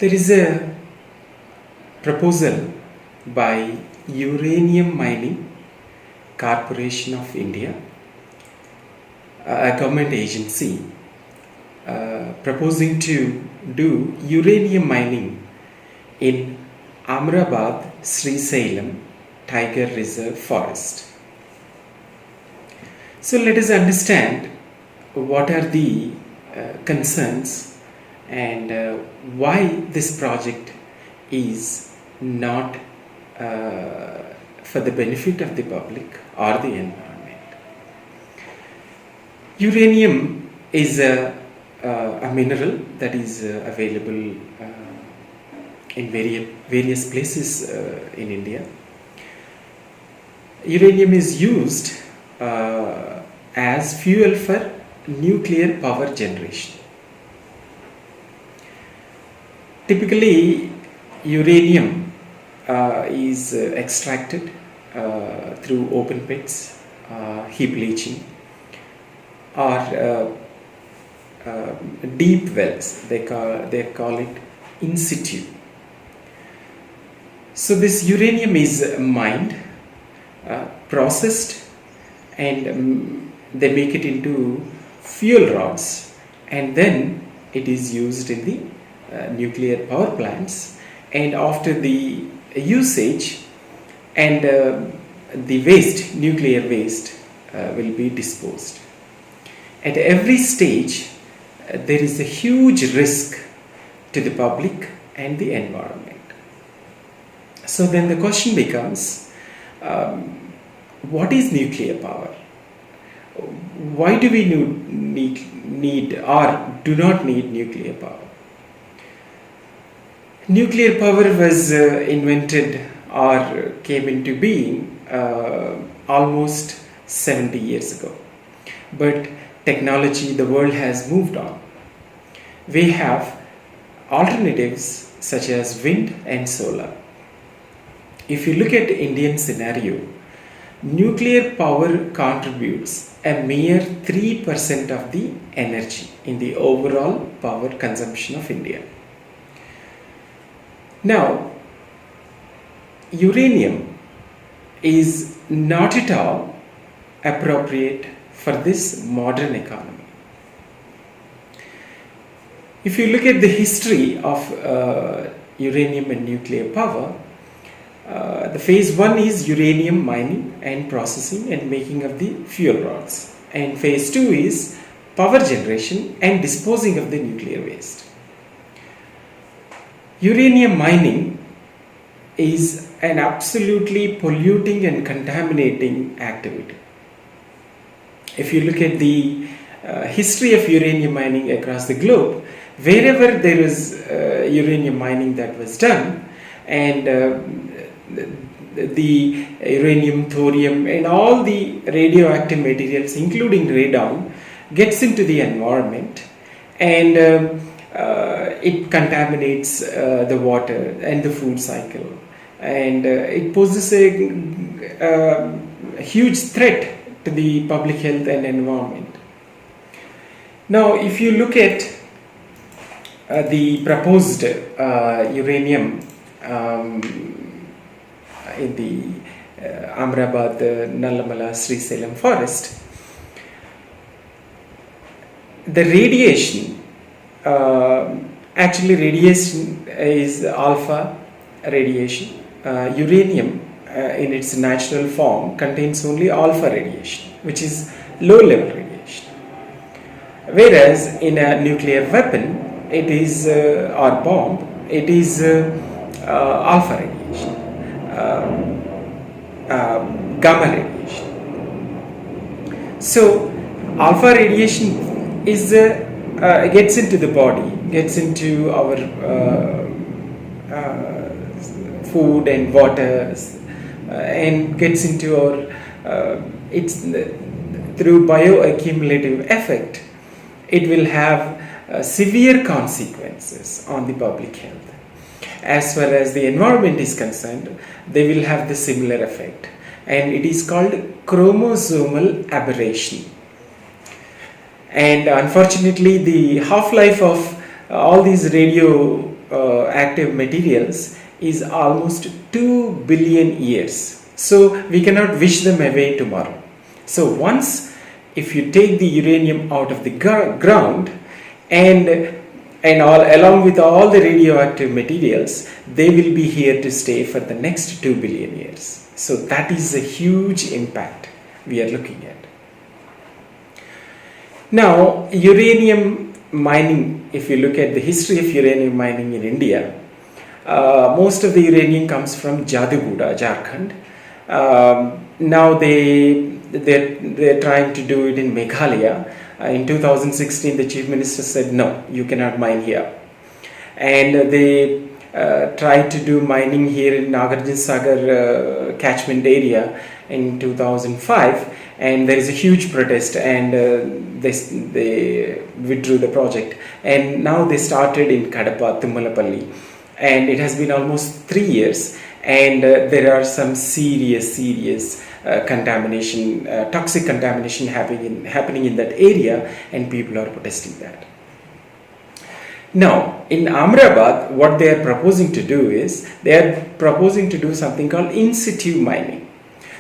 There is a proposal by Uranium Mining Corporation of India, a government agency, proposing to do uranium mining in Amrabad, Srisailam Tiger Reserve Forest. So let us understand what are the concerns and why this project is not for the benefit of the public or the environment. Uranium is a mineral that is available in various places in India. Uranium is used as fuel for nuclear power generation. Typically, uranium is extracted through open pits, heap leaching, or deep wells. They call it in situ. So this uranium is mined, processed, and they make it into fuel rods, and then it is used in the nuclear power plants. And after the usage, and the waste, nuclear waste, will be disposed. At every stage, there is a huge risk to the public and the environment. So then the question becomes, what is nuclear power? Why do we need or do not need nuclear power? Nuclear power was invented or came into being almost 70 years ago. But technology, the world has moved on. We have alternatives such as wind and solar. If you look at the Indian scenario, nuclear power contributes a mere 3% of the energy in the overall power consumption of India. Now, uranium is not at all appropriate for this modern economy. If you look at the history of uranium and nuclear power, the phase 1 is uranium mining and processing and making of the fuel rods, and phase 2 is power generation and disposing of the nuclear waste. Uranium mining is an absolutely polluting and contaminating activity. If you look at the history of uranium mining across the globe, wherever there is uranium mining that was done, and the uranium, thorium, and all the radioactive materials, including radon, gets into the environment, and it contaminates the water and the food cycle, and it poses a huge threat to the public health and environment. Now, if you look at the proposed uranium in the Amrabad, Nallamala, Srisailam forest, the radiation, actually radiation is alpha radiation. Uranium in its natural form contains only alpha radiation, which is low level radiation. Whereas in a nuclear weapon, it is, or bomb, it is alpha radiation, gamma radiation. So alpha radiation is gets into the body, gets into our food and water, and gets into our it's through bioaccumulative effect. It will have severe consequences on the public health. As far as the environment is concerned, they will have the similar effect, and it is called chromosomal aberration. And unfortunately, the half-life of all these active materials is almost 2 billion years. So we cannot wish them away tomorrow. So once, if you take the uranium out of the ground and all along with all the radioactive materials, they will be here to stay for the next 2 billion years. So that is a huge impact we are looking at. Now, uranium mining, if you look at the history of uranium mining in India, most of the uranium comes from Jaduguda, Jharkhand. Now they're trying to do it in Meghalaya. In 2016, the Chief Minister said, no, you cannot mine here. And they tried to do mining here in Nagarjuna Sagar catchment area in 2005. And there is a huge protest, and they withdrew the project. And now they started in Kadapa, Tummalapalli. And it has been almost 3 years. And there are some serious contamination, toxic contamination happening in that area, and people are protesting that. Now, in Amrabad, what they are proposing to do is, they are proposing to do something called in situ mining.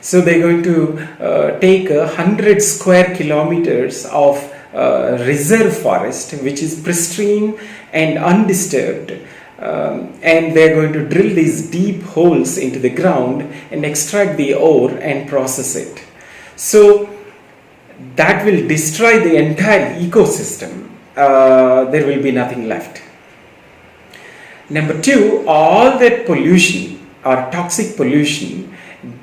So they are going to take 100 square kilometers of reserve forest, which is pristine and undisturbed. And they are going to drill these deep holes into the ground and extract the ore and process it. So that will destroy the entire ecosystem. There will be nothing left. Number two, all that pollution or toxic pollution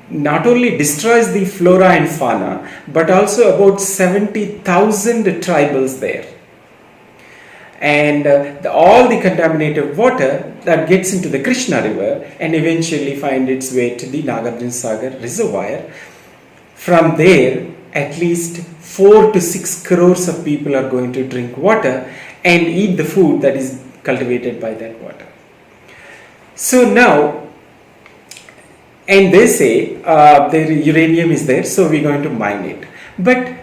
not only destroys the flora and fauna, but also about 70,000 tribals there. And all the contaminated water that gets into the Krishna river and eventually find its way to the Nagarjuna Sagar reservoir. From there, at least 4 to 6 crores of people are going to drink water and eat the food that is cultivated by that water. So now, and they say the uranium is there, so we're going to mine it. But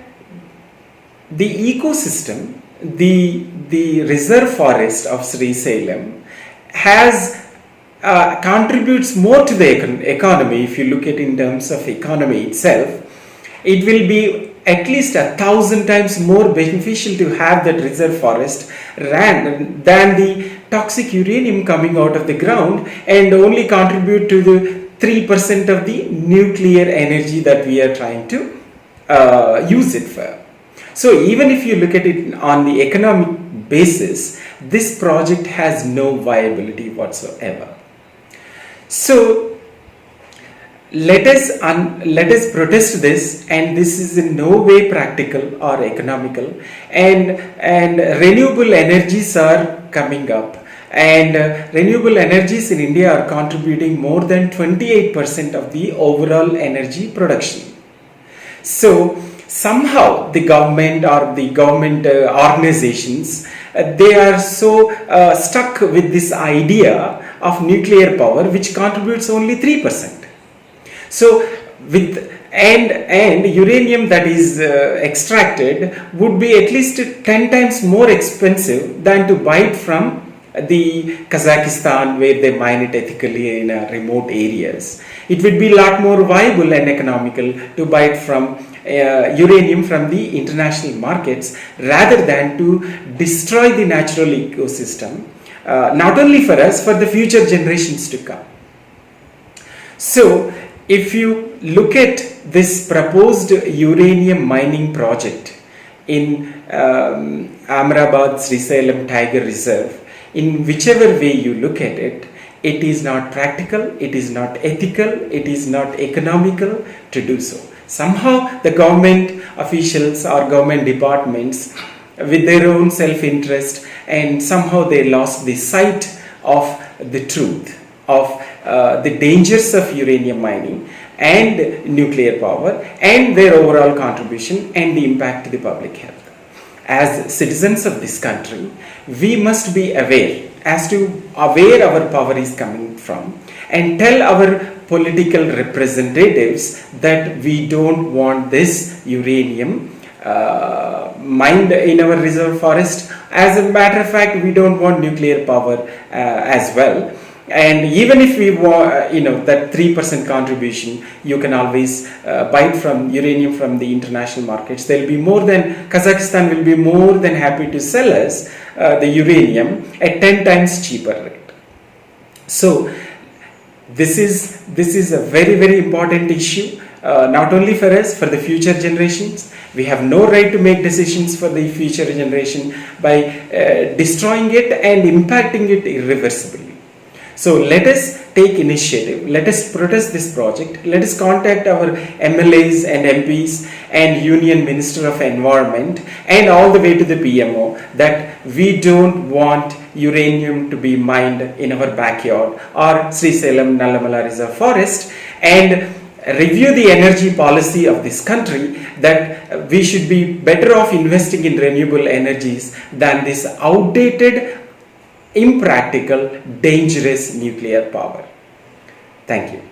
the ecosystem, the reserve forest of Srisailam has contributes more to the economy. If you look at it in terms of economy itself, it will be at least 1,000 times more beneficial to have that reserve forest than the toxic uranium coming out of the ground and only contribute to the 3% of the nuclear energy that we are trying to use it for. So even if you look at it on the economic basis, this project has no viability whatsoever. So let us protest this, and this is in no way practical or economical, and renewable energies are coming up, and renewable energies in India are contributing more than 28% of the overall energy production. So somehow the government or the government organizations, they are so stuck with this idea of nuclear power, which contributes only 3%. So with and uranium that is extracted would be at least 10 times more expensive than to buy it from the Kazakhstan, where they mine it ethically in remote areas. It would be a lot more viable and economical to buy it from uranium from the international markets rather than to destroy the natural ecosystem, not only for us, for the future generations to come. So if you look at this proposed uranium mining project in Amrabad Srisailam Tiger Reserve, in whichever way you look at it, it is not practical, it is not ethical, it is not economical to do so. Somehow the government officials or government departments, with their own self-interest, and somehow they lost the sight of the truth of the dangers of uranium mining and nuclear power and their overall contribution and the impact to the public health. As citizens of this country, we must be aware as to where our power is coming from and tell our political representatives that we don't want this uranium mined in our reserve forest. As a matter of fact, we don't want nuclear power as well. And even if we want, that 3% contribution, you can always buy it from uranium from the international markets. Kazakhstan will be more than happy to sell us the uranium at 10 times cheaper rate. So this is a very, very important issue, not only for us, for the future generations. We have no right to make decisions for the future generation by destroying it and impacting it irreversibly. So let us take initiative, let us protest this project, let us contact our MLAs and MPs and Union Minister of Environment and all the way to the PMO that we don't want uranium to be mined in our backyard or Srisailam Nallamala Reserve Forest, and review the energy policy of this country, that we should be better off investing in renewable energies than this outdated, impractical, dangerous nuclear power. Thank you.